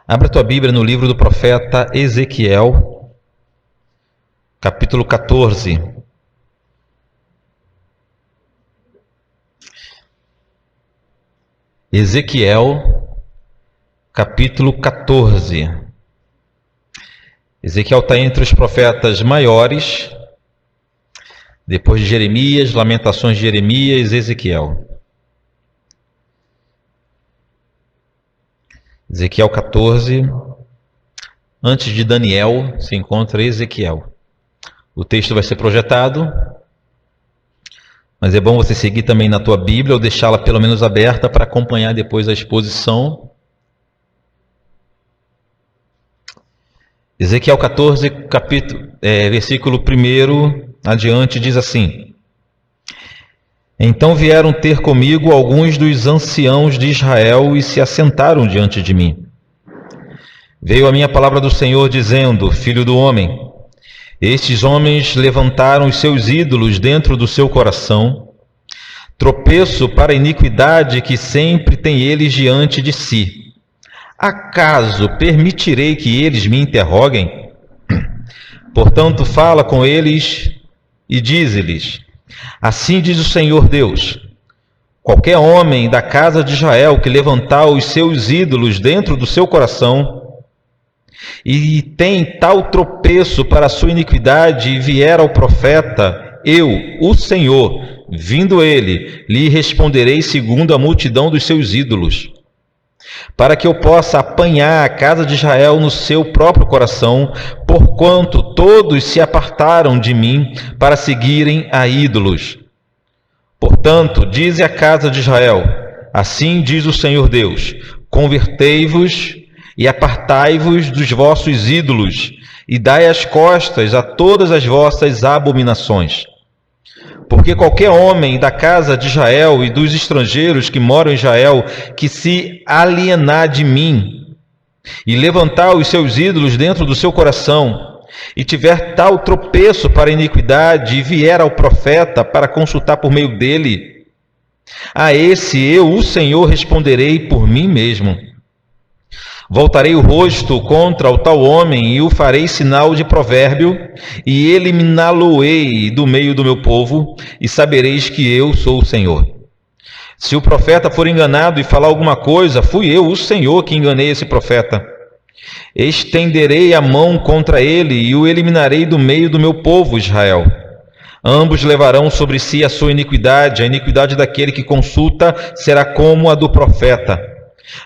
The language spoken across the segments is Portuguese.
Abra tua Bíblia no livro do profeta Ezequiel, capítulo 14. Ezequiel, capítulo 14. Ezequiel está entre os profetas maiores, depois de Jeremias, Lamentações de Jeremias, Ezequiel. Ezequiel 14, antes de Daniel se encontra Ezequiel. O texto vai ser projetado, mas é bom você seguir também na tua Bíblia ou deixá-la pelo menos aberta para acompanhar depois a exposição. Ezequiel 14, versículo 1 adiante, diz assim: Então vieram ter comigo alguns dos anciãos de Israel e se assentaram diante de mim. Veio a minha palavra do Senhor dizendo: Filho do homem, estes homens levantaram os seus ídolos dentro do seu coração, tropeço para a iniquidade que sempre tem eles diante de si. Acaso permitirei que eles me interroguem? Portanto, fala com eles e dize-lhes: Assim diz o Senhor Deus: qualquer homem da casa de Israel que levantar os seus ídolos dentro do seu coração e tem tal tropeço para a sua iniquidade e vier ao profeta, eu, o Senhor, vindo ele, lhe responderei segundo a multidão dos seus ídolos, para que eu possa apanhar a casa de Israel no seu próprio coração, porquanto todos se apartaram de mim para seguirem a ídolos. Portanto, dize à casa de Israel: assim diz o Senhor Deus: convertei-vos e apartai-vos dos vossos ídolos, e dai as costas a todas as vossas abominações. Porque qualquer homem da casa de Israel e dos estrangeiros que moram em Israel, que se alienar de mim, e levantar os seus ídolos dentro do seu coração, e tiver tal tropeço para a iniquidade, e vier ao profeta para consultar por meio dele, a esse eu, o Senhor, responderei por mim mesmo. Voltarei o rosto contra o tal homem e o farei sinal de provérbio, e eliminá-lo-ei do meio do meu povo, e sabereis que eu sou o Senhor. Se o profeta for enganado e falar alguma coisa, fui eu, o Senhor, que enganei esse profeta. Estenderei a mão contra ele e o eliminarei do meio do meu povo, Israel. Ambos levarão sobre si a sua iniquidade, a iniquidade daquele que consulta será como a do profeta,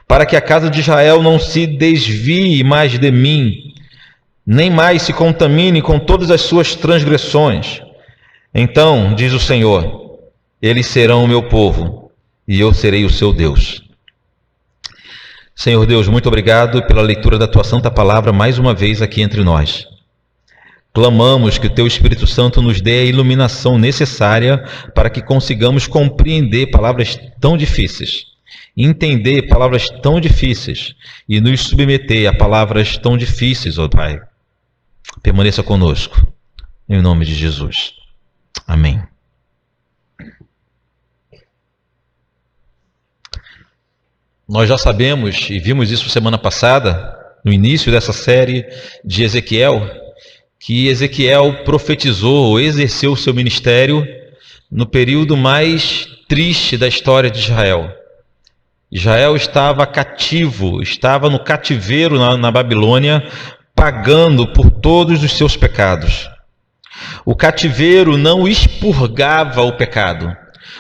para que a casa de Israel não se desvie mais de mim, nem mais se contamine com todas as suas transgressões. Então, diz o Senhor, eles serão o meu povo, e eu serei o seu Deus. Senhor Deus, muito obrigado pela leitura da Tua Santa Palavra mais uma vez aqui entre nós. Clamamos que o Teu Espírito Santo nos dê a iluminação necessária para que consigamos compreender palavras tão difíceis, entender palavras tão difíceis e nos submeter a palavras tão difíceis, ó Pai. Permaneça conosco, em nome de Jesus. Amém. Nós já sabemos, e vimos isso semana passada, no início dessa série de Ezequiel, que Ezequiel profetizou ou exerceu o seu ministério no período mais triste da história de Israel. Israel estava cativo, estava no cativeiro na Babilônia, pagando por todos os seus pecados. O cativeiro não expurgava o pecado.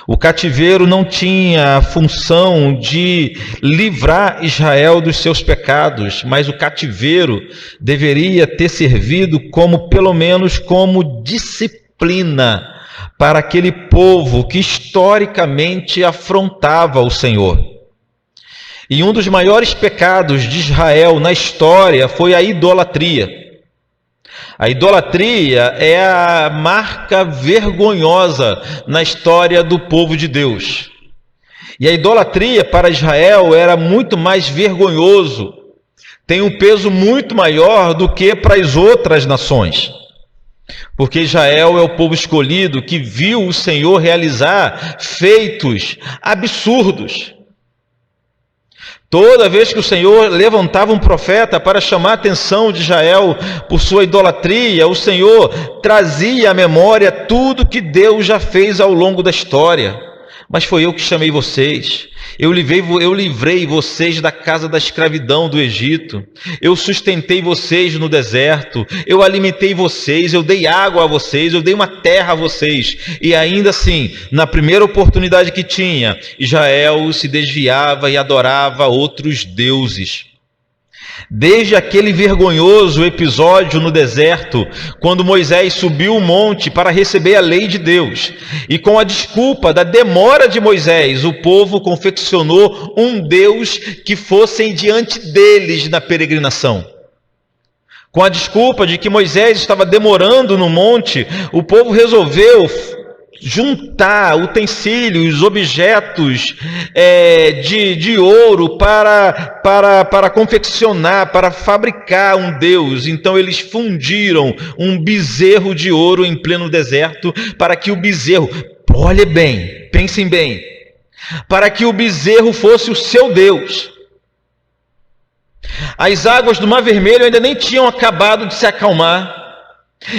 O cativeiro não tinha a função de livrar Israel dos seus pecados, mas o cativeiro deveria ter servido como, pelo menos, como disciplina para aquele povo que historicamente afrontava o Senhor. E um dos maiores pecados de Israel na história foi a idolatria. A idolatria é a marca vergonhosa na história do povo de Deus. E a idolatria para Israel era muito mais vergonhoso, tem um peso muito maior do que para as outras nações. Porque Israel é o povo escolhido que viu o Senhor realizar feitos absurdos. Toda vez que o Senhor levantava um profeta para chamar a atenção de Israel por sua idolatria, o Senhor trazia à memória tudo que Deus já fez ao longo da história. Mas foi eu que chamei vocês. Eu livrei vocês da casa da escravidão do Egito. Eu sustentei vocês no deserto. Eu alimentei vocês. Eu dei água a vocês. Eu dei uma terra a vocês. E ainda assim, na primeira oportunidade que tinha, Israel se desviava e adorava outros deuses. Desde aquele vergonhoso episódio no deserto, quando Moisés subiu o monte para receber a lei de Deus, e com a desculpa da demora de Moisés, o povo confeccionou um Deus que fossem diante deles na peregrinação. Com a desculpa de que Moisés estava demorando no monte, o povo resolveu juntar utensílios, objetos de ouro para confeccionar, para fabricar um Deus. Então eles fundiram um bezerro de ouro em pleno deserto, para que o bezerro, olhe bem, pensem bem, para que o bezerro fosse o seu Deus. As águas do Mar Vermelho ainda nem tinham acabado de se acalmar.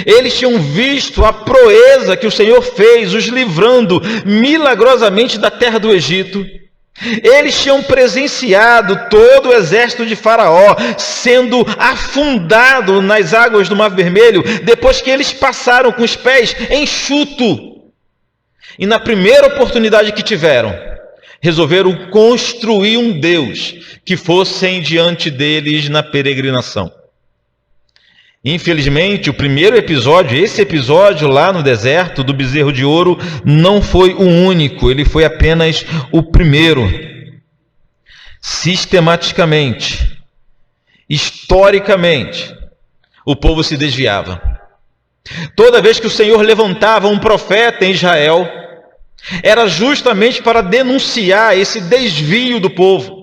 Eles tinham visto a proeza que o Senhor fez, os livrando milagrosamente da terra do Egito. Eles tinham presenciado todo o exército de Faraó sendo afundado nas águas do Mar Vermelho, depois que eles passaram com os pés enxuto. E na primeira oportunidade que tiveram, resolveram construir um Deus que fossem diante deles na peregrinação. Infelizmente, o primeiro episódio, esse episódio lá no deserto do bezerro de ouro, não foi o único, ele foi apenas o primeiro. Sistematicamente, historicamente, o povo se desviava. Toda vez que o Senhor levantava um profeta em Israel, era justamente para denunciar esse desvio do povo.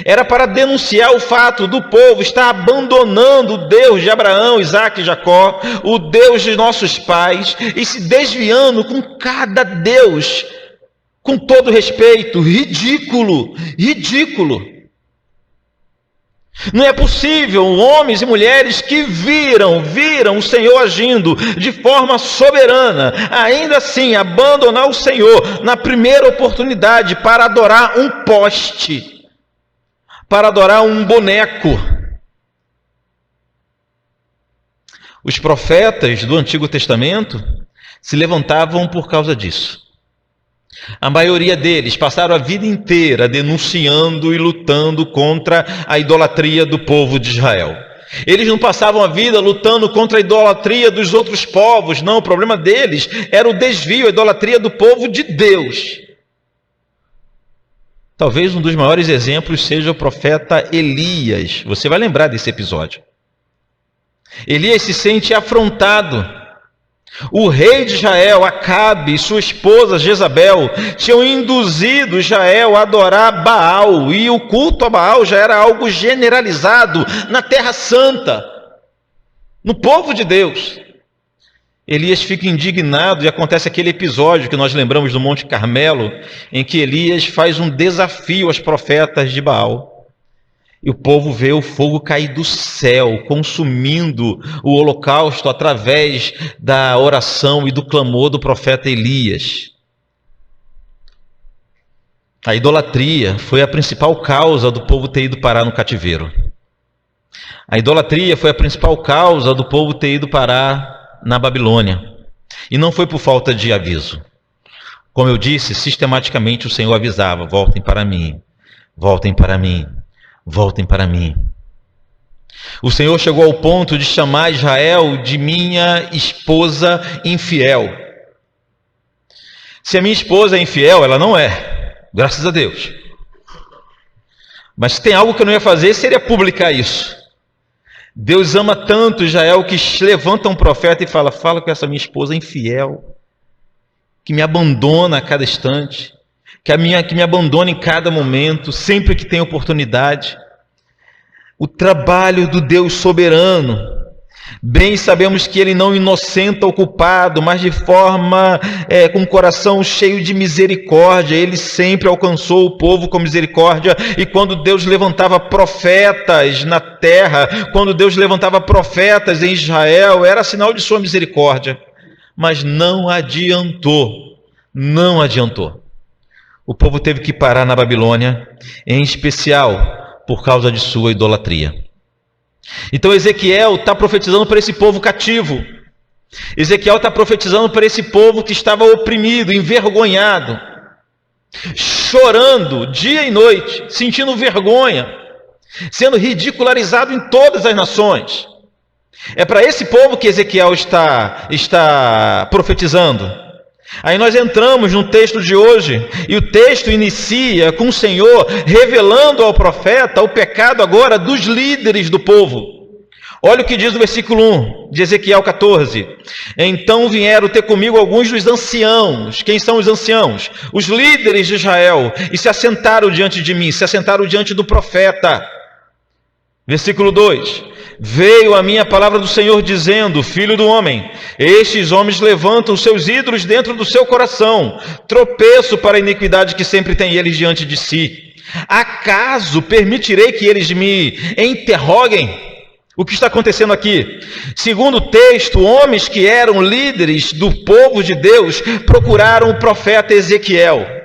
Era para denunciar o fato do povo estar abandonando o Deus de Abraão, Isaque e Jacó, o Deus de nossos pais, e se desviando com cada Deus, com todo respeito, ridículo. Não é possível homens e mulheres que viram o Senhor agindo de forma soberana, ainda assim abandonar o Senhor na primeira oportunidade para adorar um poste, para adorar um boneco. Os profetas do Antigo Testamento se levantavam por causa disso. A maioria deles passaram a vida inteira denunciando e lutando contra a idolatria do povo de Israel. Eles não passavam a vida lutando contra a idolatria dos outros povos, não. O problema deles era o desvio, a idolatria do povo de Deus. Talvez um dos maiores exemplos seja o profeta Elias. Você vai lembrar desse episódio. Elias se sente afrontado. O rei de Israel, Acabe, e sua esposa Jezabel tinham induzido Israel a adorar Baal, e o culto a Baal já era algo generalizado na Terra Santa, no povo de Deus. Elias fica indignado e acontece aquele episódio que nós lembramos do Monte Carmelo, em que Elias faz um desafio aos profetas de Baal. E o povo vê o fogo cair do céu, consumindo o holocausto através da oração e do clamor do profeta Elias. A idolatria foi a principal causa do povo ter ido parar no cativeiro. A idolatria foi a principal causa do povo ter ido parar na Babilônia. E não foi por falta de aviso. Como eu disse, sistematicamente o Senhor avisava: voltem para mim, voltem para mim, voltem para mim. O Senhor chegou ao ponto de chamar Israel de minha esposa infiel. Se a minha esposa é infiel, ela não é, graças a Deus. Mas se tem algo que eu não ia fazer, seria publicar isso. Deus ama tanto Israel que levanta um profeta e fala com essa minha esposa infiel, que me abandona a cada instante, que me abandona em cada momento, sempre que tem oportunidade. O trabalho do Deus soberano Bem sabemos que ele não inocenta o culpado, mas de forma, com o coração cheio de misericórdia, ele sempre alcançou o povo com misericórdia. E quando Deus levantava profetas na terra, quando Deus levantava profetas em Israel, era sinal de sua misericórdia. Mas não adiantou, não adiantou. O povo teve que parar na Babilônia, em especial por causa de sua idolatria. Então Ezequiel está profetizando para esse povo cativo. Ezequiel está profetizando para esse povo que estava oprimido, envergonhado, chorando dia e noite, sentindo vergonha, sendo ridicularizado em todas as nações. É para esse povo que Ezequiel está profetizando. Aí nós entramos no texto de hoje, e o texto inicia com o Senhor revelando ao profeta o pecado agora dos líderes do povo. Olha o que diz o versículo 1 de Ezequiel 14. Então vieram ter comigo alguns dos anciãos. Quem são os anciãos? Os líderes de Israel. E se assentaram diante de mim, se assentaram diante do profeta. Versículo 2. Veio a minha palavra do Senhor dizendo: filho do homem, estes homens levantam seus ídolos dentro do seu coração, tropeço para a iniquidade que sempre tem eles diante de si. Acaso permitirei que eles me interroguem? O que está acontecendo aqui? Segundo o texto, homens que eram líderes do povo de Deus procuraram o profeta Ezequiel.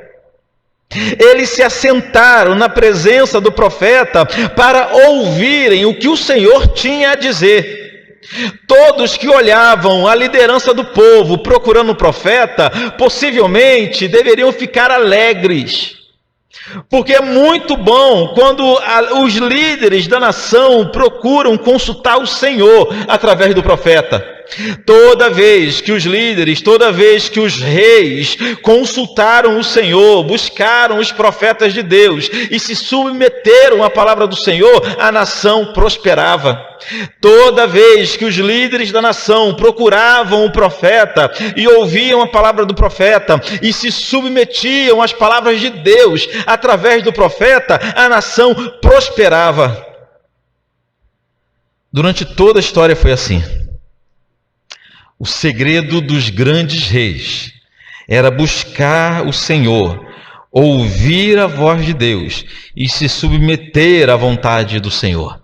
Eles se assentaram na presença do profeta para ouvirem o que o Senhor tinha a dizer. Todos que olhavam a liderança do povo procurando o profeta, possivelmente deveriam ficar alegres. Porque é muito bom quando os líderes da nação procuram consultar o Senhor através do profeta. Toda vez que os líderes, toda vez que os reis consultaram o Senhor, buscaram os profetas de Deus e se submeteram à palavra do Senhor, a nação prosperava. Toda vez que os líderes da nação procuravam o profeta e ouviam a palavra do profeta e se submetiam às palavras de Deus através do profeta, a nação prosperava. Durante toda a história foi assim. O segredo dos grandes reis era buscar o Senhor, ouvir a voz de Deus e se submeter à vontade do Senhor.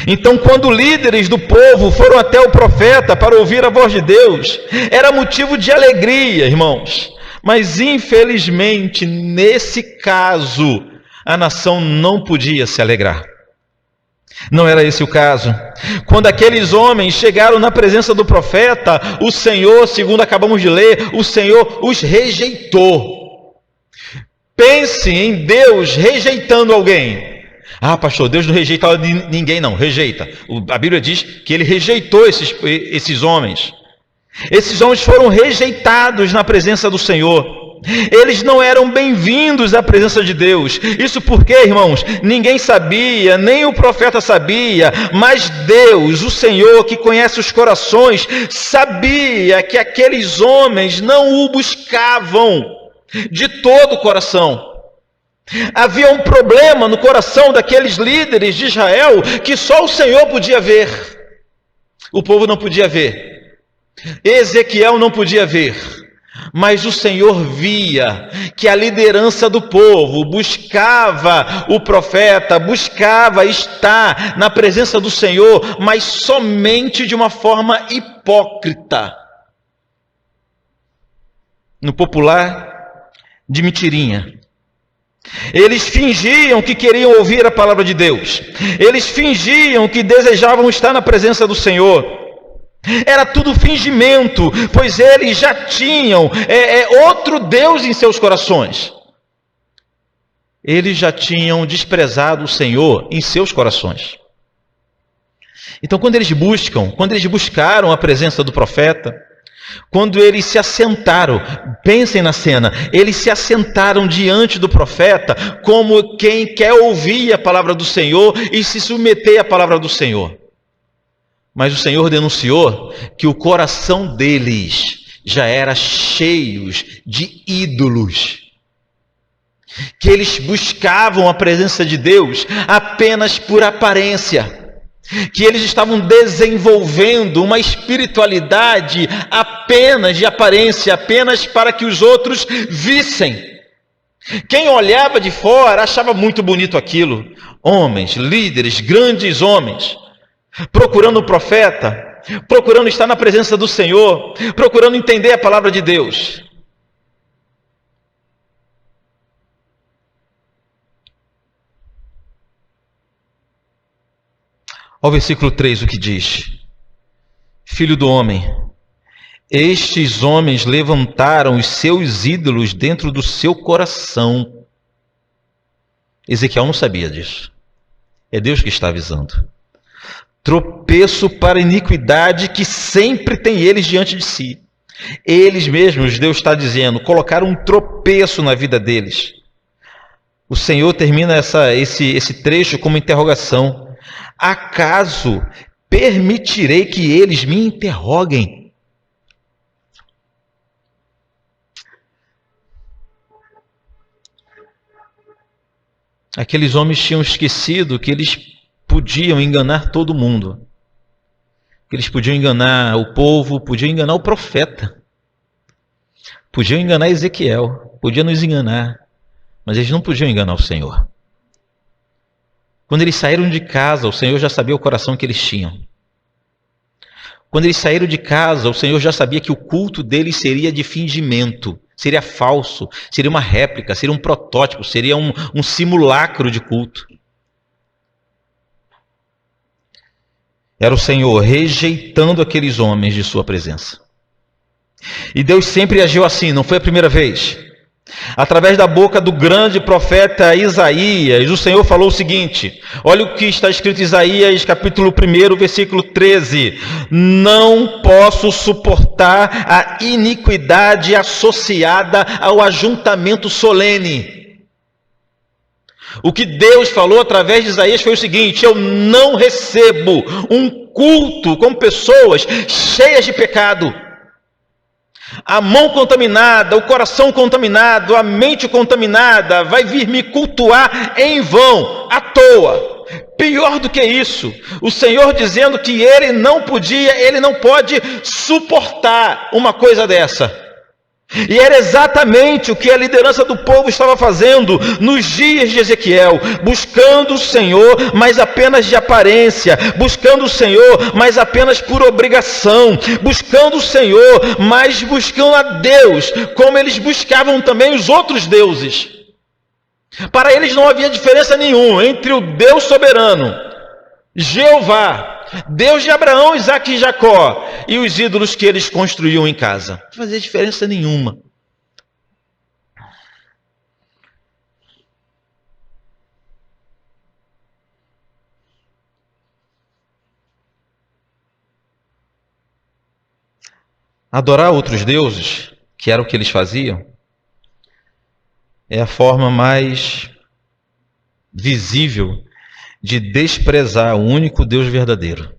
Então, quando líderes do povo foram até o profeta para ouvir a voz de Deus, era motivo de alegria, irmãos. Mas, infelizmente, nesse caso, a nação não podia se alegrar. Não era esse o caso. Quando aqueles homens chegaram na presença do profeta, o Senhor, segundo acabamos de ler, o Senhor os rejeitou. Pense em Deus rejeitando alguém. Ah, pastor, Deus não rejeita ninguém, não, rejeita. A Bíblia diz que ele rejeitou esses homens. Esses homens foram rejeitados na presença do Senhor. Eles não eram bem-vindos à presença de Deus. Isso porque, irmãos, ninguém sabia, nem o profeta sabia, mas Deus, o Senhor, que conhece os corações, sabia que aqueles homens não o buscavam de todo o coração. Havia um problema no coração daqueles líderes de Israel que só o Senhor podia ver. O povo não podia ver. Ezequiel não podia ver. Mas o Senhor via que a liderança do povo buscava o profeta, buscava estar na presença do Senhor, mas somente de uma forma hipócrita. No popular, de mentirinha. Eles fingiam que queriam ouvir a palavra de Deus. Eles fingiam que desejavam estar na presença do Senhor. Era tudo fingimento, pois eles já tinham outro Deus em seus corações. Eles já tinham desprezado o Senhor em seus corações. Então, quando eles buscaram a presença do profeta, quando eles se assentaram, pensem na cena, eles se assentaram diante do profeta como quem quer ouvir a palavra do Senhor e se submeter à palavra do Senhor. Mas o Senhor denunciou que o coração deles já era cheio de ídolos. Que eles buscavam a presença de Deus apenas por aparência. que eles estavam desenvolvendo uma espiritualidade apenas de aparência, apenas para que os outros vissem. Quem olhava de fora achava muito bonito aquilo. Homens, líderes, grandes homens, procurando o profeta, procurando estar na presença do Senhor, procurando entender a palavra de Deus. Olha o versículo 3, o que diz: Filho do homem, estes homens levantaram os seus ídolos dentro do seu coração. Ezequiel não sabia disso. É Deus que está avisando. Tropeço para a iniquidade que sempre tem eles diante de si. Eles mesmos, Deus está dizendo, colocaram um tropeço na vida deles. O Senhor termina esse trecho com uma interrogação. Acaso permitirei que eles me interroguem? Aqueles homens tinham esquecido que eles podiam enganar todo mundo. Que eles podiam enganar o povo, podiam enganar o profeta. Podiam enganar Ezequiel, podiam nos enganar. Mas eles não podiam enganar o Senhor. Quando eles saíram de casa, o Senhor já sabia o coração que eles tinham. Quando eles saíram de casa, o Senhor já sabia que o culto deles seria de fingimento, seria falso, seria uma réplica, seria um protótipo, seria um simulacro de culto. Era o Senhor rejeitando aqueles homens de sua presença. E Deus sempre agiu assim, não foi a primeira vez. Através da boca do grande profeta Isaías, o Senhor falou o seguinte, olha o que está escrito em Isaías, capítulo 1, versículo 13. Não posso suportar a iniquidade associada ao ajuntamento solene. O que Deus falou através de Isaías foi o seguinte: eu não recebo um culto com pessoas cheias de pecado. A mão contaminada, o coração contaminado, a mente contaminada vai vir me cultuar em vão, à toa. Pior do que isso, o Senhor dizendo que ele não pode suportar uma coisa dessa. E era exatamente o que a liderança do povo estava fazendo nos dias de Ezequiel, buscando o Senhor, mas apenas de aparência, buscando o Senhor, mas apenas por obrigação, buscando o Senhor, mas buscando a Deus, como eles buscavam também os outros deuses. Para eles não havia diferença nenhuma entre o Deus soberano, Jeová, Deus de Abraão, Isaque e Jacó, e os ídolos que eles construíam em casa. Não fazia diferença nenhuma. Adorar outros deuses, que era o que eles faziam, é a forma mais visível de desprezar o único Deus verdadeiro.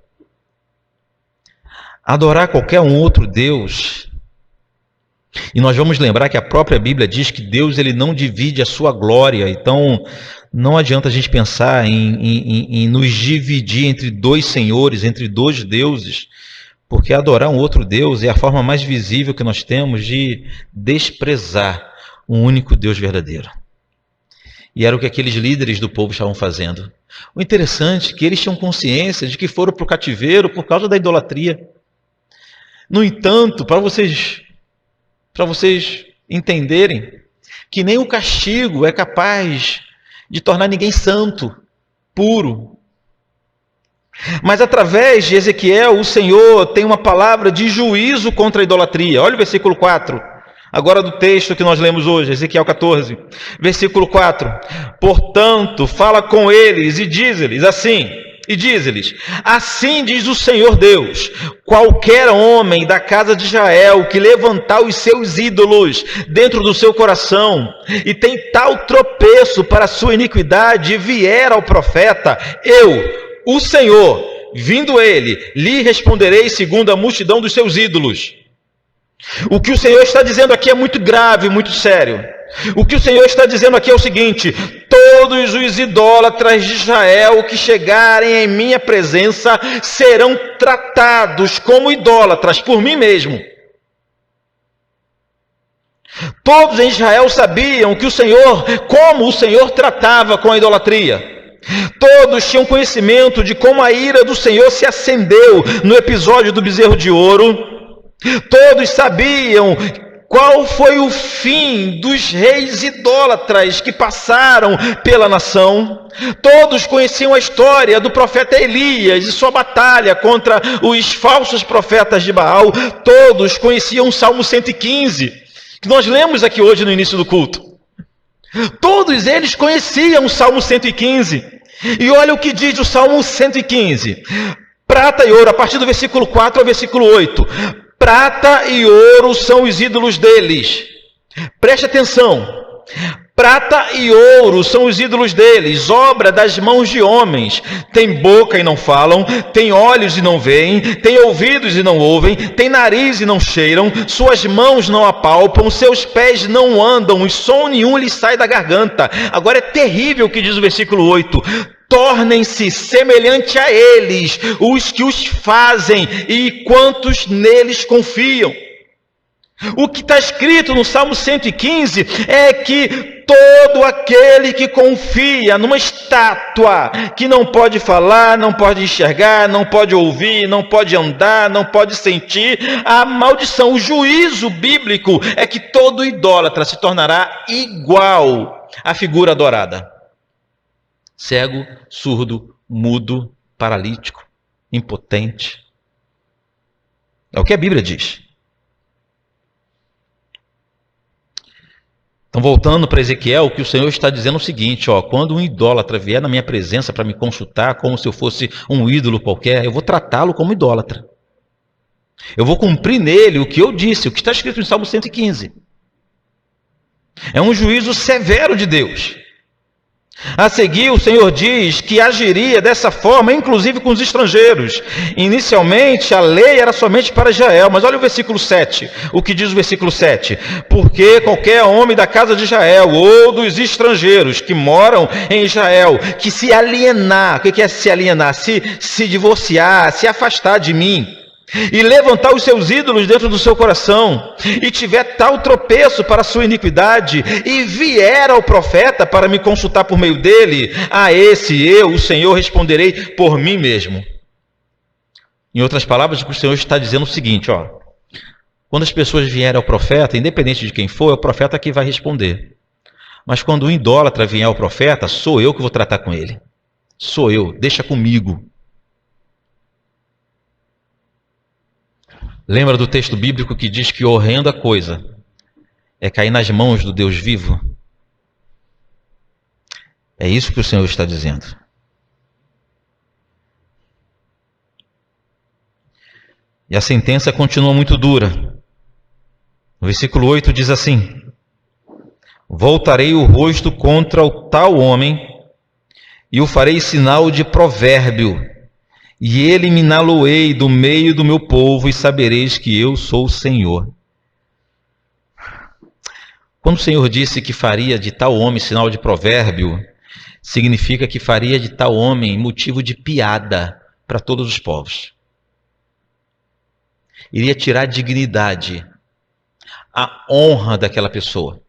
Adorar qualquer um outro Deus, e nós vamos lembrar que a própria Bíblia diz que Deus ele não divide a sua glória, então não adianta a gente pensar em nos dividir entre dois senhores, entre dois deuses, porque adorar um outro Deus é a forma mais visível que nós temos de desprezar o único Deus verdadeiro. E era o que aqueles líderes do povo estavam fazendo. O interessante é que eles tinham consciência de que foram para o cativeiro por causa da idolatria. No entanto, para vocês entenderem que nem o castigo é capaz de tornar ninguém santo, puro. Mas através de Ezequiel, o Senhor tem uma palavra de juízo contra a idolatria. Olha o versículo 4. Agora do texto que nós lemos hoje, Ezequiel 14, versículo 4. Portanto, fala com eles e diz-lhes assim, assim diz o Senhor Deus, qualquer homem da casa de Israel que levantar os seus ídolos dentro do seu coração e tem tal tropeço para a sua iniquidade e vier ao profeta, eu, o Senhor, vindo ele, lhe responderei segundo a multidão dos seus ídolos. O que o Senhor está dizendo aqui é muito grave, muito sério. O que o Senhor está dizendo aqui é o seguinte: todos os idólatras de Israel que chegarem em minha presença serão tratados como idólatras por mim mesmo. Todos em Israel sabiam que como o Senhor tratava com a idolatria. Todos tinham conhecimento de como a ira do Senhor se acendeu no episódio do bezerro de ouro. Todos sabiam qual foi o fim dos reis idólatras que passaram pela nação. Todos conheciam a história do profeta Elias e sua batalha contra os falsos profetas de Baal. Todos conheciam o Salmo 115, que nós lemos aqui hoje no início do culto. Todos eles conheciam o Salmo 115. E olha o que diz o Salmo 115. Prata e ouro, a partir do versículo 4 ao versículo 8. Prata e ouro são os ídolos deles. Preste atenção. Prata e ouro são os ídolos deles, obra das mãos de homens. Tem boca e não falam, tem olhos e não veem, tem ouvidos e não ouvem, tem nariz e não cheiram, suas mãos não apalpam, seus pés não andam, e som nenhum lhes sai da garganta. Agora é terrível o que diz o versículo 8. Tornem-se semelhante a eles, os que os fazem e quantos neles confiam. O que está escrito no Salmo 115 é que todo aquele que confia numa estátua que não pode falar, não pode enxergar, não pode ouvir, não pode andar, não pode sentir, a maldição, o juízo bíblico é que todo idólatra se tornará igual à figura adorada. Cego, surdo, mudo, paralítico, impotente. É o que a Bíblia diz. Então, voltando para Ezequiel, o que o Senhor está dizendo é o seguinte, quando um idólatra vier na minha presença para me consultar como se eu fosse um ídolo qualquer, eu vou tratá-lo como idólatra. Eu vou cumprir nele o que eu disse, o que está escrito em Salmo 115. É um juízo severo de Deus. A seguir, o Senhor diz que agiria dessa forma, inclusive com os estrangeiros. Inicialmente, a lei era somente para Israel, mas olha o versículo 7, o que diz o versículo 7. Porque qualquer homem da casa de Israel, ou dos estrangeiros que moram em Israel, que se alienar, o que é se alienar? Se divorciar, se afastar de mim, e levantar os seus ídolos dentro do seu coração, e tiver tal tropeço para a sua iniquidade, e vier ao profeta para me consultar por meio dele, a esse eu, o Senhor, responderei por mim mesmo. Em outras palavras, o que o Senhor está dizendo é o seguinte, quando as pessoas vierem ao profeta, independente de quem for, é o profeta que vai responder. Mas quando um idólatra vier ao profeta, sou eu que vou tratar com ele. Sou eu, deixa comigo. Lembra do texto bíblico que diz que horrenda coisa é cair nas mãos do Deus vivo? É isso que o Senhor está dizendo. E a sentença continua muito dura. O versículo 8 diz assim: voltarei o rosto contra o tal homem e o farei sinal de provérbio, e eliminá-lo-ei do meio do meu povo, e sabereis que eu sou o Senhor. Quando o Senhor disse que faria de tal homem sinal de provérbio, significa que faria de tal homem motivo de piada para todos os povos. Iria tirar a dignidade, a honra daquela pessoa.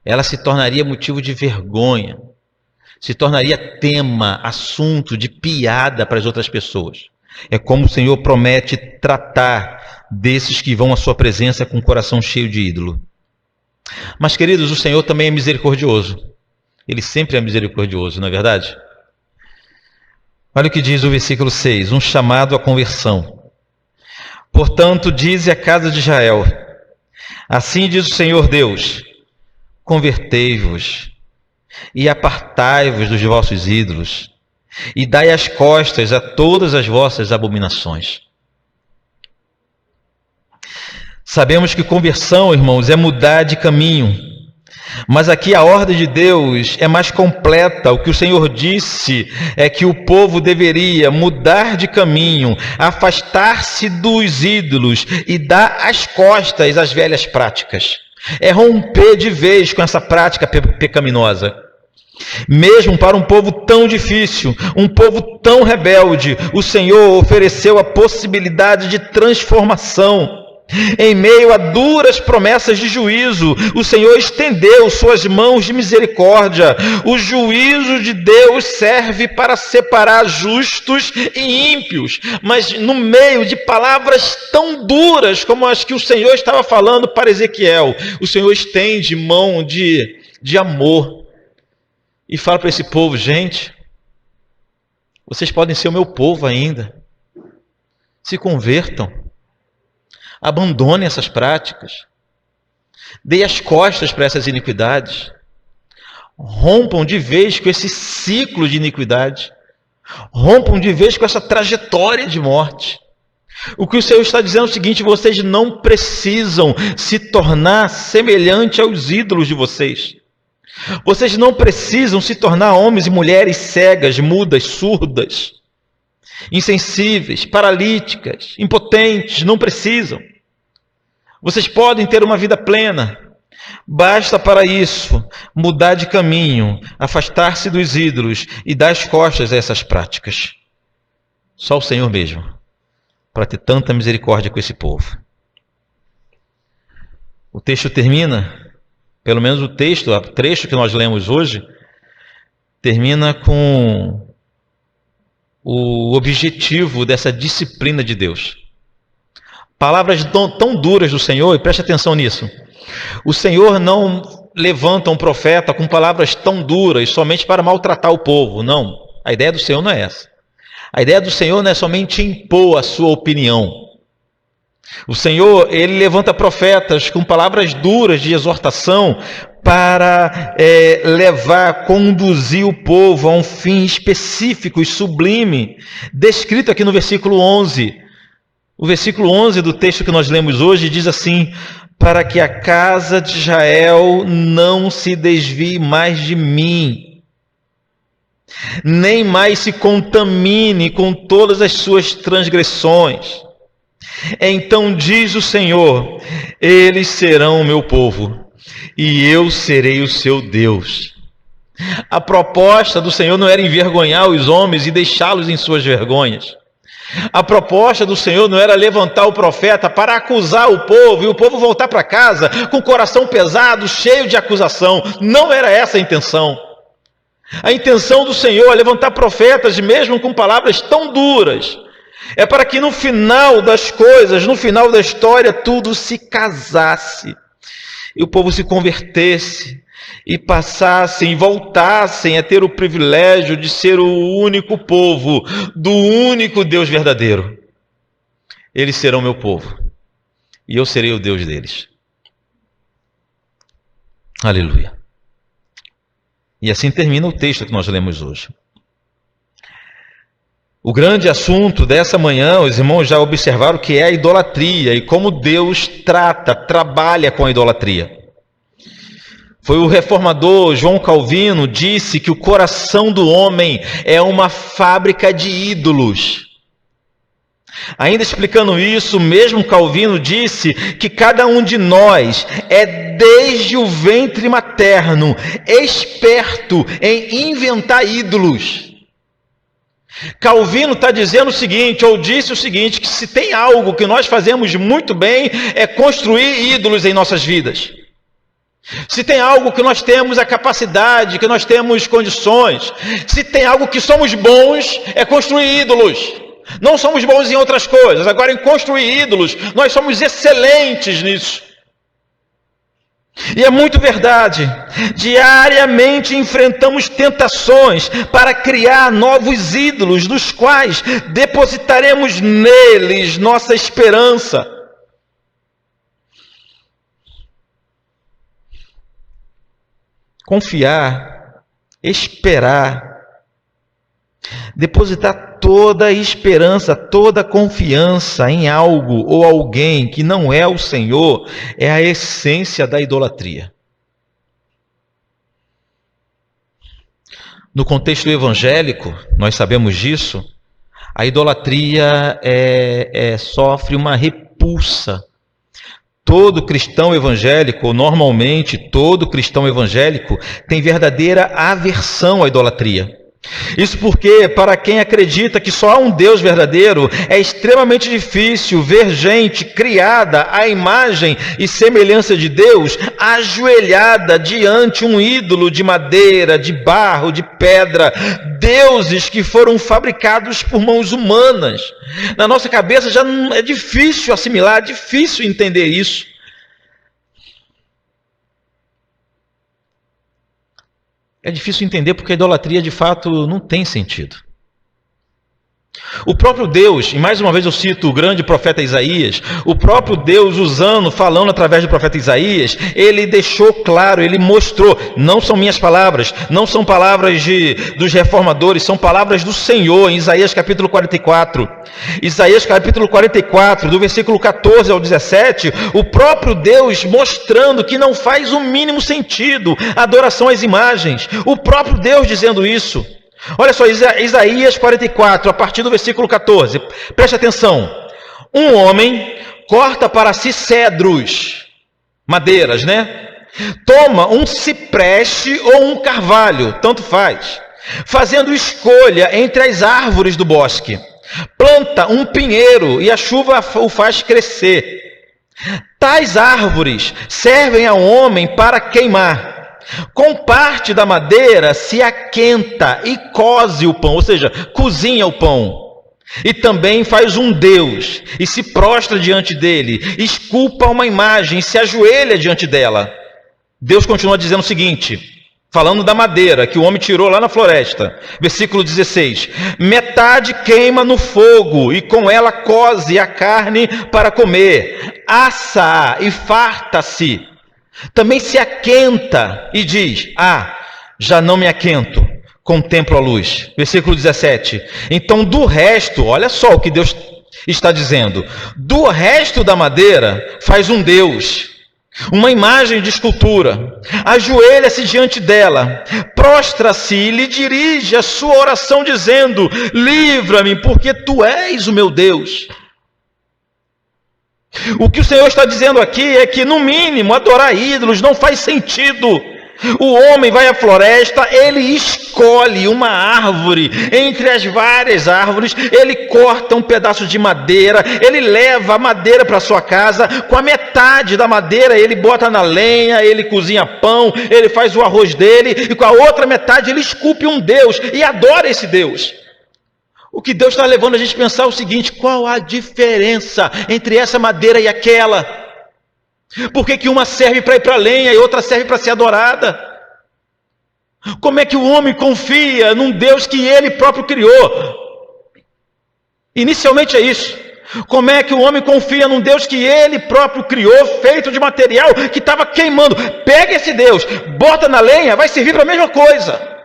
Ela se tornaria motivo de vergonha. Se tornaria tema, assunto de piada para as outras pessoas. É como o Senhor promete tratar desses que vão à sua presença com o coração cheio de ídolo. Mas, queridos, o Senhor também é misericordioso. Ele sempre é misericordioso, não é verdade? Olha o que diz o versículo 6, um chamado à conversão. Portanto, dize à casa de Israel, assim diz o Senhor Deus, convertei-vos e apartai-vos dos vossos ídolos, e dai as costas a todas as vossas abominações. Sabemos que conversão, irmãos, é mudar de caminho. Mas aqui a ordem de Deus é mais completa. O que o Senhor disse é que o povo deveria mudar de caminho, afastar-se dos ídolos e dar as costas às velhas práticas. É romper de vez com essa prática pecaminosa. Mesmo para um povo tão difícil, um povo tão rebelde, o Senhor ofereceu a possibilidade de transformação. Em meio a duras promessas de juízo, o Senhor estendeu suas mãos de misericórdia. O juízo de Deus serve para separar justos e ímpios, mas no meio de palavras tão duras como as que o Senhor estava falando para Ezequiel, o Senhor estende mão de amor e fala para esse povo: gente, vocês podem ser o meu povo ainda, se convertam. Abandone essas práticas. Dê as costas para essas iniquidades. Rompam de vez com esse ciclo de iniquidade. Rompam de vez com essa trajetória de morte. O que o Senhor está dizendo é o seguinte: vocês não precisam se tornar semelhante aos ídolos de vocês. Vocês não precisam se tornar homens e mulheres cegas, mudas, surdas, insensíveis, paralíticas, impotentes. Não precisam. Vocês podem ter uma vida plena. Basta para isso mudar de caminho, afastar-se dos ídolos e dar as costas a essas práticas. Só o Senhor mesmo para ter tanta misericórdia com esse povo. O texto termina, pelo menos o trecho que nós lemos hoje, termina com o objetivo dessa disciplina de Deus. Palavras tão duras do Senhor, e preste atenção nisso. O Senhor não levanta um profeta com palavras tão duras somente para maltratar o povo. Não, a ideia do Senhor não é essa. A ideia do Senhor não é somente impor a sua opinião. O Senhor, ele levanta profetas com palavras duras de exortação para conduzir o povo a um fim específico e sublime, descrito aqui no versículo 11. O versículo 11 do texto que nós lemos hoje diz assim: para que a casa de Israel não se desvie mais de mim, nem mais se contamine com todas as suas transgressões. Então diz o Senhor: eles serão o meu povo, e eu serei o seu Deus. A proposta do Senhor não era envergonhar os homens e deixá-los em suas vergonhas. A proposta do Senhor não era levantar o profeta para acusar o povo e o povo voltar para casa com o coração pesado, cheio de acusação. Não era essa a intenção. A intenção do Senhor é levantar profetas, mesmo com palavras tão duras, é para que no final das coisas, no final da história, tudo se casasse e o povo se convertesse e passassem e voltassem a ter o privilégio de ser o único povo do único Deus verdadeiro. Eles serão meu povo e eu serei o Deus deles. Aleluia. E assim termina o texto que nós lemos hoje. O grande assunto dessa manhã, os irmãos já observaram, que é a idolatria e como Deus trabalha com a idolatria. Foi o reformador João Calvino disse que o coração do homem é uma fábrica de ídolos. Ainda explicando isso, mesmo Calvino disse que cada um de nós é desde o ventre materno esperto em inventar ídolos. Calvino está dizendo o seguinte, ou disse o seguinte, que se tem algo que nós fazemos muito bem é construir ídolos em nossas vidas. Se tem algo que nós temos a capacidade, que nós temos condições, se tem algo que somos bons, é construir ídolos. Não somos bons em outras coisas, agora em construir ídolos, nós somos excelentes nisso. E é muito verdade, diariamente enfrentamos tentações para criar novos ídolos, dos quais depositaremos neles nossa esperança. Confiar, esperar, depositar toda a esperança, toda a confiança em algo ou alguém que não é o Senhor, é a essência da idolatria. No contexto evangélico, nós sabemos disso, a idolatria sofre uma repulsa Todo cristão evangélico, normalmente todo cristão evangélico, tem verdadeira aversão à idolatria. Isso porque, para quem acredita que só há um Deus verdadeiro, é extremamente difícil ver gente criada à imagem e semelhança de Deus, ajoelhada diante um ídolo de madeira, de barro, de pedra, deuses que foram fabricados por mãos humanas. Na nossa cabeça já é difícil assimilar, é difícil entender isso. É difícil entender porque a idolatria de fato não tem sentido. O próprio Deus, e mais uma vez eu cito o grande profeta Isaías, o próprio Deus falando através do profeta Isaías, ele deixou claro, ele mostrou, não são minhas palavras, não são palavras dos reformadores, são palavras do Senhor, em Isaías capítulo 44. Isaías capítulo 44, do versículo 14 ao 17, o próprio Deus mostrando que não faz o mínimo sentido a adoração às imagens, o próprio Deus dizendo isso. Olha só, Isaías 44, a partir do versículo 14. Preste atenção. Um homem corta para si cedros, madeiras, né? Toma um cipreste ou um carvalho, tanto faz, fazendo escolha entre as árvores do bosque. Planta um pinheiro e a chuva o faz crescer. Tais árvores servem ao homem para queimar. Com parte da madeira se aquenta e coze o pão, ou seja, cozinha o pão. E também faz um Deus e se prostra diante dele, esculpa uma imagem e se ajoelha diante dela. Deus continua dizendo o seguinte, falando da madeira que o homem tirou lá na floresta. Versículo 16. Metade queima no fogo e com ela coze a carne para comer. Assa e farta-se. Também se aquenta e diz, já não me aquento, contemplo a luz. Versículo 17. Então do resto, olha só o que Deus está dizendo. Do resto da madeira faz um Deus, uma imagem de escultura. Ajoelha-se diante dela, prostra-se e lhe dirige a sua oração dizendo, livra-me porque tu és o meu Deus. O que o Senhor está dizendo aqui é que, no mínimo, adorar ídolos não faz sentido. O homem vai à floresta, ele escolhe uma árvore, entre as várias árvores, ele corta um pedaço de madeira, ele leva a madeira para sua casa, com a metade da madeira ele bota na lenha, ele cozinha pão, ele faz o arroz dele, e com a outra metade ele esculpe um Deus e adora esse Deus. O que Deus está levando a gente a pensar é o seguinte, qual a diferença entre essa madeira e aquela? Por que uma serve para ir para a lenha e outra serve para ser adorada? Como é que o homem confia num Deus que ele próprio criou? Inicialmente é isso. Como é que o homem confia num Deus que ele próprio criou, feito de material que estava queimando? Pega esse Deus, bota na lenha, vai servir para a mesma coisa.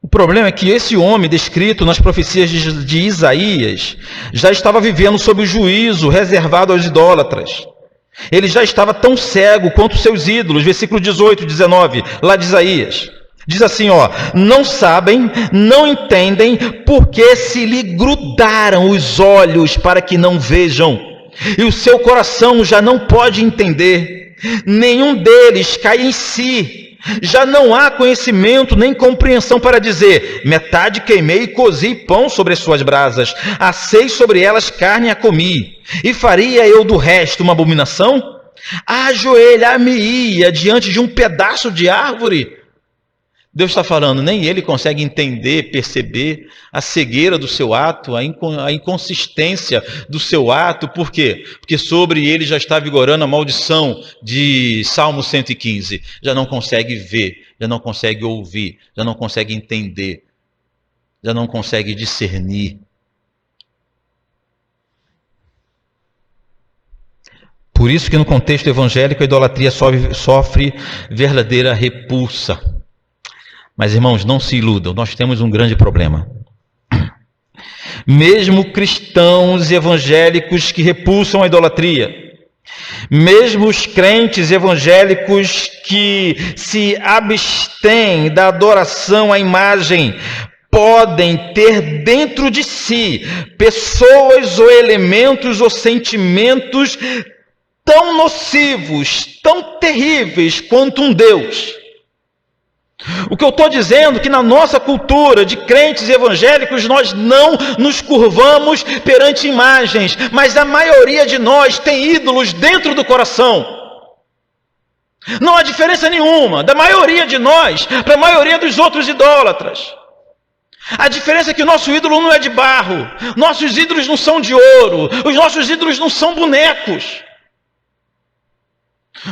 O problema é que esse homem descrito nas profecias de Isaías já estava vivendo sob o juízo reservado aos idólatras. Ele já estava tão cego quanto seus ídolos, versículo 18 e 19, lá de Isaías. Diz assim, não sabem, não entendem, porque se lhe grudaram os olhos para que não vejam, e o seu coração já não pode entender, nenhum deles cai em si. Já não há conhecimento nem compreensão para dizer, metade queimei e cozi pão sobre as suas brasas, assei sobre elas carne e a comi, e faria eu do resto uma abominação? Ajoelhar-me-ia diante de um pedaço de árvore? Deus está falando, nem ele consegue entender, perceber a cegueira do seu ato, a inconsistência do seu ato. Por quê? Porque sobre ele já está vigorando a maldição de Salmo 115. Já não consegue ver, já não consegue ouvir, já não consegue entender, já não consegue discernir. Por isso que no contexto evangélico a idolatria sofre verdadeira repulsa. Mas, irmãos, não se iludam, nós temos um grande problema. Mesmo cristãos evangélicos que repulsam a idolatria, mesmo os crentes evangélicos que se abstêm da adoração à imagem, podem ter dentro de si pessoas ou elementos ou sentimentos tão nocivos, tão terríveis quanto um Deus. O que eu estou dizendo é que na nossa cultura de crentes evangélicos nós não nos curvamos perante imagens, mas a maioria de nós tem ídolos dentro do coração. Não há diferença nenhuma da maioria de nós para a maioria dos outros idólatras. A diferença é que o nosso ídolo não é de barro, nossos ídolos não são de ouro, os nossos ídolos não são bonecos.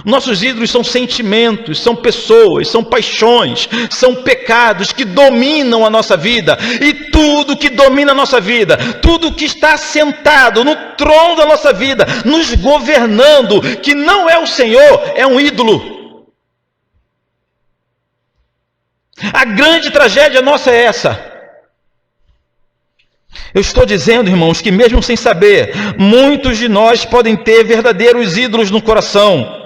Nossos ídolos são sentimentos, são pessoas, são paixões, são pecados que dominam a nossa vida. E tudo que domina a nossa vida, tudo que está sentado no trono da nossa vida, nos governando, que não é o Senhor, é um ídolo. A grande tragédia nossa é essa. Eu estou dizendo, irmãos, que mesmo sem saber, muitos de nós podem ter verdadeiros ídolos no coração.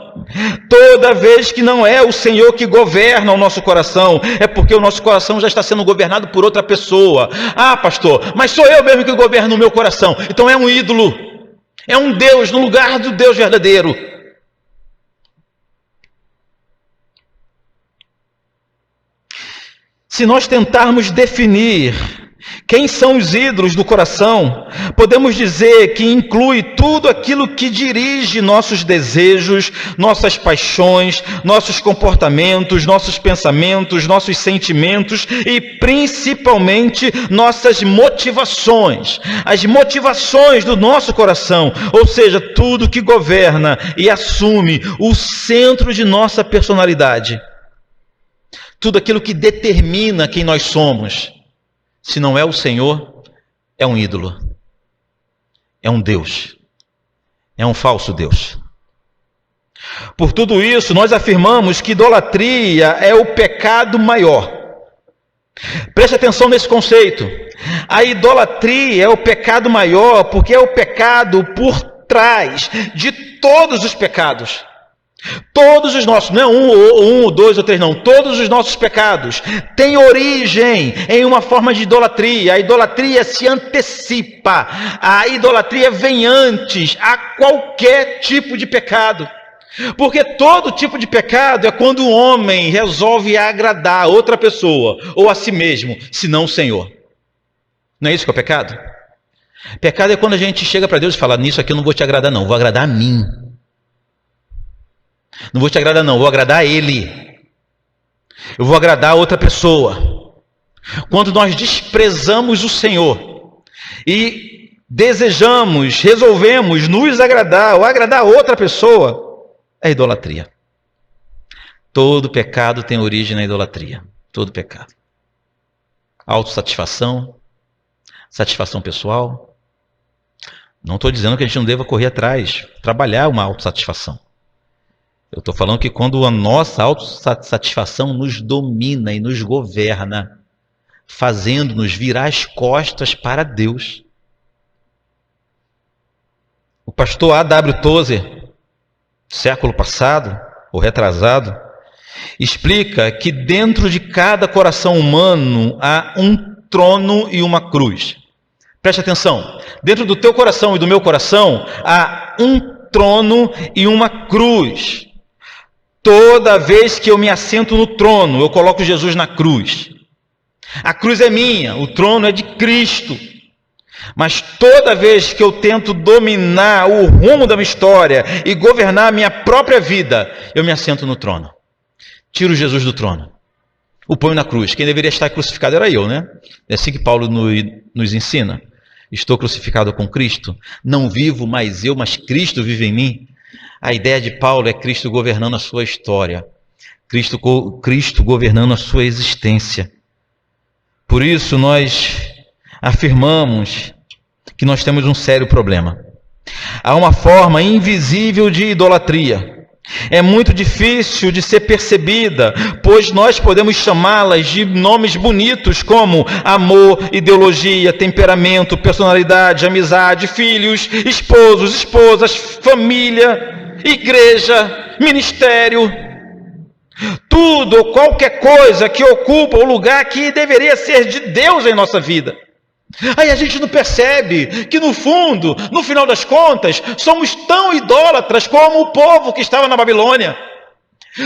Toda vez que não é o Senhor que governa o nosso coração, é porque o nosso coração já está sendo governado por outra pessoa. Ah, pastor, mas sou eu mesmo que governo o meu coração. Então é um ídolo, é um Deus no lugar do Deus verdadeiro. Se nós tentarmos definir quem são os ídolos do coração, podemos dizer que inclui tudo aquilo que dirige nossos desejos, nossas paixões, nossos comportamentos, nossos pensamentos, nossos sentimentos e principalmente nossas motivações. As motivações do nosso coração, ou seja, tudo que governa e assume o centro de nossa personalidade. Tudo aquilo que determina quem nós somos. Se não é o Senhor, é um ídolo, é um Deus, é um falso Deus. Por tudo isso, nós afirmamos que idolatria é o pecado maior. Preste atenção nesse conceito. A idolatria é o pecado maior porque é o pecado por trás de todos os pecados. Todos os nossos, não é um ou dois ou três, não. Todos os nossos pecados têm origem em uma forma de idolatria. A idolatria se antecipa. A idolatria vem antes a qualquer tipo de pecado. Porque todo tipo de pecado é quando o homem resolve agradar outra pessoa ou a si mesmo, senão o Senhor. Não é isso que é o pecado? Pecado é quando a gente chega para Deus e fala: nisso aqui eu não vou te agradar não, vou agradar a mim. Não vou te agradar não, vou agradar a Ele. Eu vou agradar a outra pessoa. Quando nós desprezamos o Senhor e desejamos, resolvemos nos agradar ou agradar a outra pessoa, é idolatria. Todo pecado tem origem na idolatria. Todo pecado. Autossatisfação, satisfação pessoal. Não estou dizendo que a gente não deva correr atrás, trabalhar uma autossatisfação. Eu estou falando que quando a nossa autossatisfação nos domina e nos governa, fazendo-nos virar as costas para Deus. O pastor A.W. Tozer, século passado, ou retrasado, explica que dentro de cada coração humano há um trono e uma cruz. Preste atenção, dentro do teu coração e do meu coração há um trono e uma cruz. Toda vez que eu me assento no trono, eu coloco Jesus na cruz. A cruz é minha, o trono é de Cristo. Mas toda vez que eu tento dominar o rumo da minha história e governar a minha própria vida, eu me assento no trono. Tiro Jesus do trono. O ponho na cruz. Quem deveria estar crucificado era eu, né? É assim que Paulo nos ensina. Estou crucificado com Cristo. Não vivo mais eu, mas Cristo vive em mim. A ideia de Paulo é Cristo governando a sua história. Cristo governando a sua existência. Por isso nós afirmamos que nós temos um sério problema. Há uma forma invisível de idolatria. É muito difícil de ser percebida, pois nós podemos chamá-las de nomes bonitos como amor, ideologia, temperamento, personalidade, amizade, filhos, esposos, esposas, família, igreja, ministério. Tudo ou qualquer coisa que ocupa o lugar que deveria ser de Deus em nossa vida. Aí a gente não percebe que no fundo, no final das contas, somos tão idólatras como o povo que estava na Babilônia.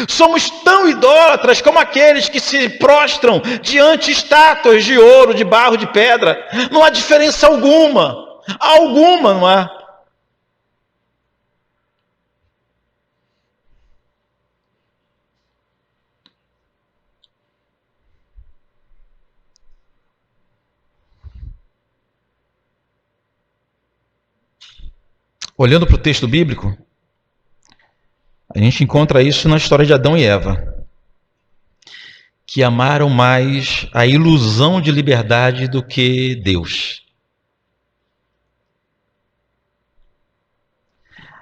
Somos tão idólatras como aqueles que se prostram diante de estátuas de ouro, de barro, de pedra. Não há diferença alguma. Alguma não há. Olhando para o texto bíblico, a gente encontra isso na história de Adão e Eva, que amaram mais a ilusão de liberdade do que Deus.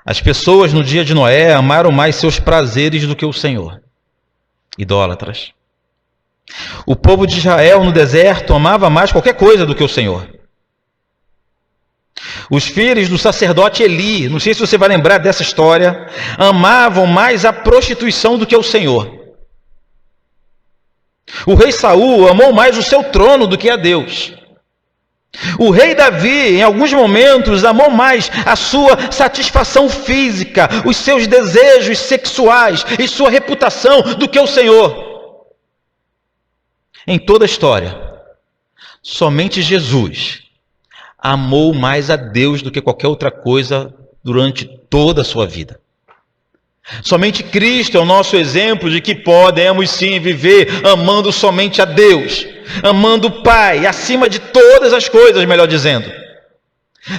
As pessoas no dia de Noé amaram mais seus prazeres do que o Senhor. Idólatras. O povo de Israel no deserto amava mais qualquer coisa do que o Senhor. Os filhos do sacerdote Eli, não sei se você vai lembrar dessa história, amavam mais a prostituição do que o Senhor. O rei Saul amou mais o seu trono do que a Deus. O rei Davi, em alguns momentos, amou mais a sua satisfação física, os seus desejos sexuais e sua reputação do que o Senhor. Em toda a história, somente Jesus amou mais a Deus do que qualquer outra coisa durante toda a sua vida. Somente Cristo é o nosso exemplo de que podemos sim viver amando somente a Deus, amando o Pai, acima de todas as coisas, melhor dizendo.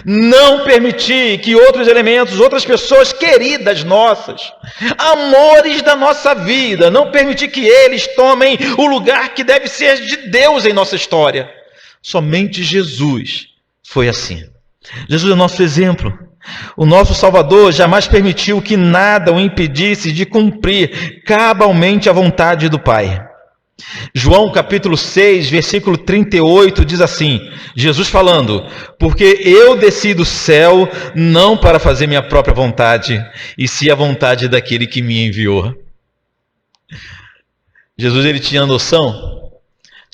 Não permitir que outros elementos, outras pessoas queridas nossas, amores da nossa vida, não permitir que eles tomem o lugar que deve ser de Deus em nossa história. Somente Jesus foi assim. Jesus é o nosso exemplo. O nosso Salvador jamais permitiu que nada o impedisse de cumprir cabalmente a vontade do Pai. João capítulo 6, versículo 38 diz assim, Jesus falando: porque eu desci do céu não para fazer minha própria vontade, e sim a vontade daquele que me enviou. Jesus ele tinha a noção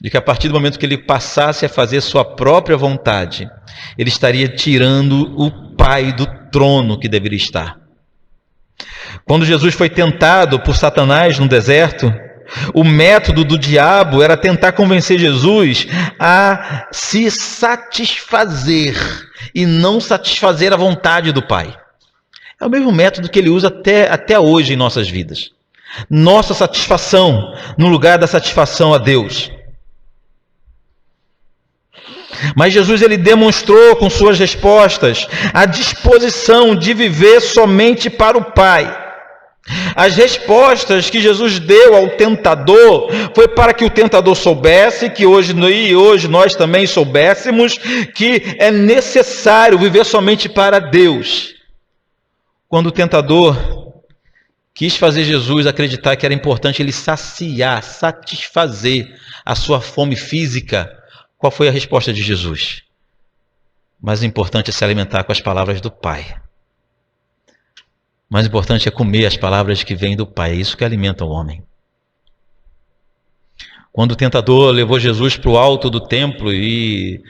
de que a partir do momento que ele passasse a fazer sua própria vontade, ele estaria tirando o Pai do trono que deveria estar. Quando Jesus foi tentado por Satanás no deserto, o método do diabo era tentar convencer Jesus a se satisfazer e não satisfazer a vontade do Pai. É o mesmo método que ele usa até hoje em nossas vidas. Nossa satisfação no lugar da satisfação a Deus. Mas Jesus ele demonstrou com suas respostas a disposição de viver somente para o Pai. As respostas que Jesus deu ao tentador foi para que o tentador soubesse que hoje nós também soubéssemos que é necessário viver somente para Deus. Quando o tentador quis fazer Jesus acreditar que era importante ele satisfazer a sua fome física, qual foi a resposta de Jesus? Mais importante é se alimentar com as palavras do Pai. Mais importante é comer as palavras que vêm do Pai. É isso que alimenta o homem. Quando o tentador levou Jesus para o alto do templo e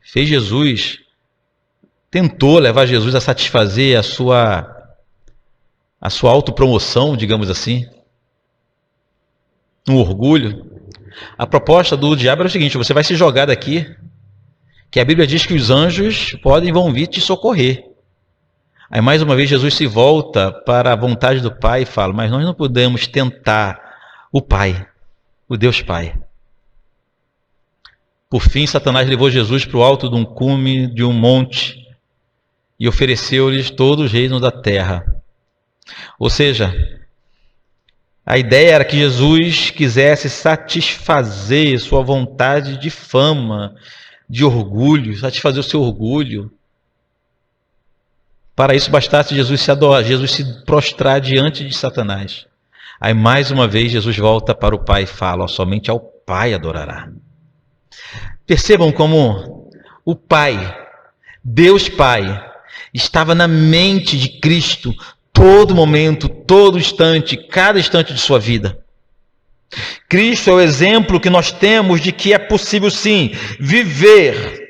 fez Jesus, tentou levar Jesus a satisfazer a sua autopromoção, digamos assim, um orgulho. A proposta do diabo era o seguinte: você vai se jogar daqui, que a Bíblia diz que os anjos vão vir te socorrer. Aí mais uma vez Jesus se volta para a vontade do Pai e fala: mas nós não podemos tentar o Pai, o Deus Pai. Por fim, Satanás levou Jesus para o alto de um cume, de um monte, e ofereceu-lhes todos os reinos da terra. Ou seja, a ideia era que Jesus quisesse satisfazer sua vontade de fama, de orgulho, satisfazer o seu orgulho. Para isso bastasse Jesus se adorar, Jesus se prostrar diante de Satanás. Aí mais uma vez Jesus volta para o Pai e fala: somente ao Pai adorará. Percebam como o Pai, Deus Pai, estava na mente de Cristo todo momento, todo instante, cada instante de sua vida. Cristo é o exemplo que nós temos de que é possível sim viver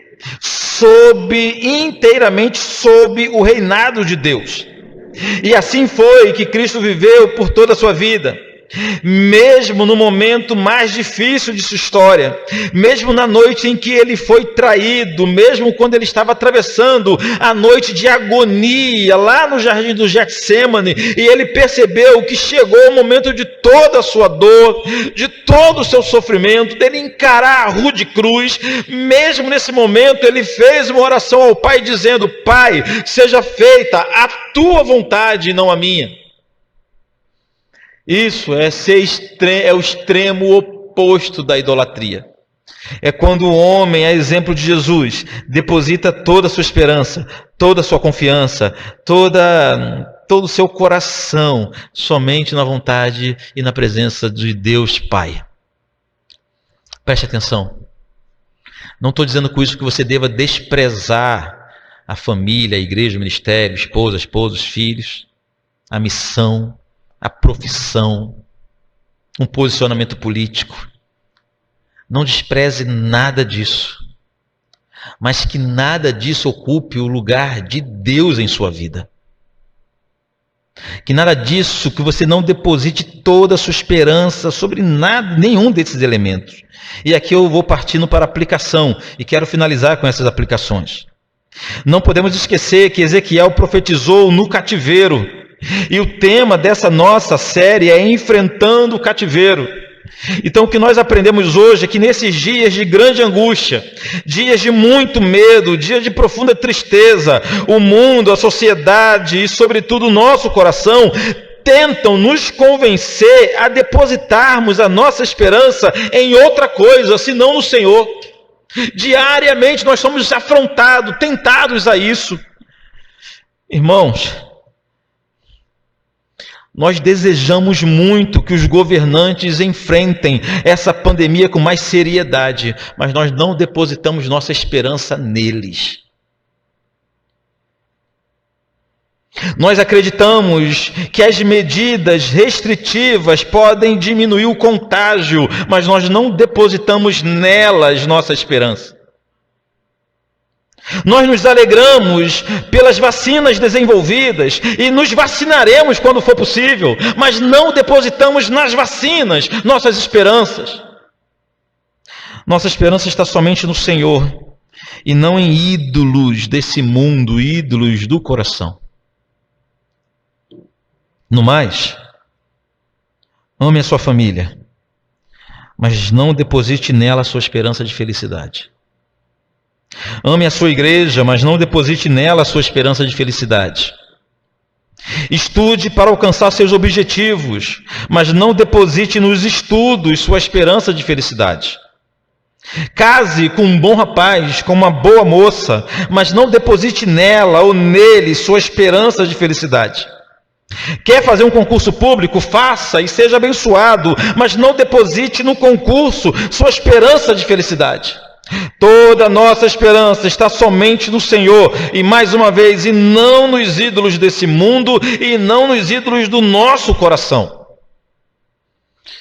inteiramente sob o reinado de Deus. E assim foi que Cristo viveu por toda a sua vida. Mesmo no momento mais difícil de sua história, mesmo na noite em que ele foi traído, mesmo quando ele estava atravessando a noite de agonia lá no jardim do Getsêmani, e ele percebeu que chegou o momento de toda a sua dor, de todo o seu sofrimento, dele encarar a rude cruz. Mesmo nesse momento ele fez uma oração ao Pai dizendo: Pai, seja feita a tua vontade e não a minha. Isso é o extremo oposto da idolatria. É quando o homem, a exemplo de Jesus, deposita toda a sua esperança, toda a sua confiança, todo o seu coração somente na vontade e na presença de Deus Pai. Preste atenção. Não estou dizendo com isso que você deva desprezar a família, a igreja, o ministério, esposos, filhos, a missão, a profissão, um posicionamento político. Não despreze nada disso, mas que nada disso ocupe o lugar de Deus em sua vida. Que nada disso, que você não deposite toda a sua esperança sobre nada, nenhum desses elementos. E aqui eu vou partindo para a aplicação e quero finalizar com essas aplicações. Não podemos esquecer que Ezequiel profetizou no cativeiro. E o tema dessa nossa série é enfrentando o cativeiro. Então o que nós aprendemos hoje é que nesses dias de grande angústia, dias de muito medo, dias de profunda tristeza, o mundo, a sociedade e sobretudo o nosso coração tentam nos convencer a depositarmos a nossa esperança em outra coisa, senão no Senhor. Diariamente nós somos afrontados, tentados a isso. Irmãos, nós desejamos muito que os governantes enfrentem essa pandemia com mais seriedade, mas nós não depositamos nossa esperança neles. Nós acreditamos que as medidas restritivas podem diminuir o contágio, mas nós não depositamos nelas nossa esperança. Nós nos alegramos pelas vacinas desenvolvidas e nos vacinaremos quando for possível, mas não depositamos nas vacinas nossas esperanças. Nossa esperança está somente no Senhor e não em ídolos desse mundo, ídolos do coração. No mais, ame a sua família, mas não deposite nela a sua esperança de felicidade. Ame a sua igreja, mas não deposite nela a sua esperança de felicidade. Estude para alcançar seus objetivos, mas não deposite nos estudos sua esperança de felicidade. Case com um bom rapaz, com uma boa moça, mas não deposite nela ou nele sua esperança de felicidade. Quer fazer um concurso público? Faça e seja abençoado, mas não deposite no concurso sua esperança de felicidade. Toda a nossa esperança está somente no Senhor, e mais uma vez, e não nos ídolos desse mundo, e não nos ídolos do nosso coração.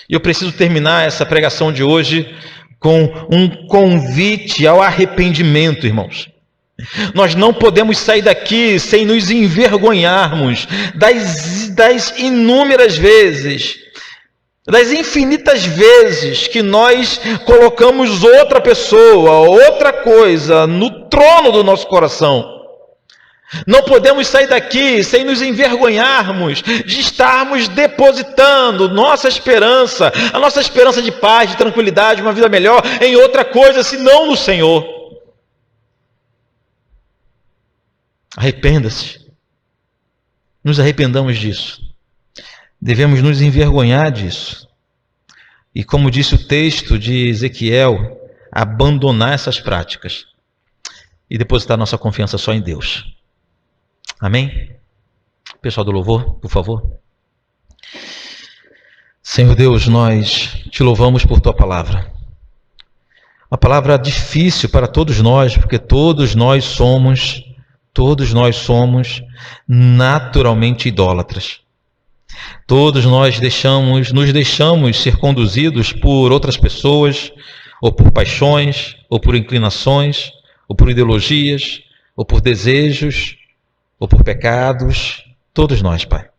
E eu preciso terminar essa pregação de hoje com um convite ao arrependimento, irmãos. Nós não podemos sair daqui sem nos envergonharmos das inúmeras vezes, das infinitas vezes que nós colocamos outra pessoa, outra coisa no trono do nosso coração. Não podemos sair daqui sem nos envergonharmos de estarmos depositando nossa esperança, a nossa esperança de paz, de tranquilidade, uma vida melhor, em outra coisa, senão no Senhor. Arrependa-se. Nos arrependamos disso. Devemos nos envergonhar disso. E como disse o texto de Ezequiel, abandonar essas práticas e depositar nossa confiança só em Deus. Amém? Pessoal do louvor, por favor. Senhor Deus, nós te louvamos por tua palavra. Uma palavra difícil para todos nós, porque todos nós somos Todos nós somos naturalmente idólatras. Todos nós nos deixamos ser conduzidos por outras pessoas, ou por paixões, ou por inclinações, ou por ideologias, ou por desejos, ou por pecados. Todos nós, Pai.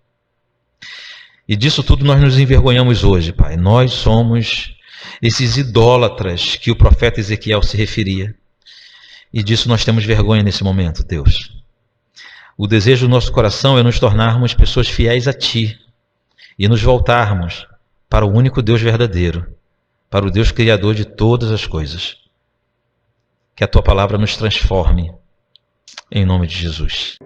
E disso tudo nós nos envergonhamos hoje, Pai. Nós somos esses idólatras que o profeta Ezequiel se referia. E disso nós temos vergonha nesse momento, Deus. O desejo do nosso coração é nos tornarmos pessoas fiéis a Ti e nos voltarmos para o único Deus verdadeiro, para o Deus Criador de todas as coisas. Que a Tua palavra nos transforme, em nome de Jesus.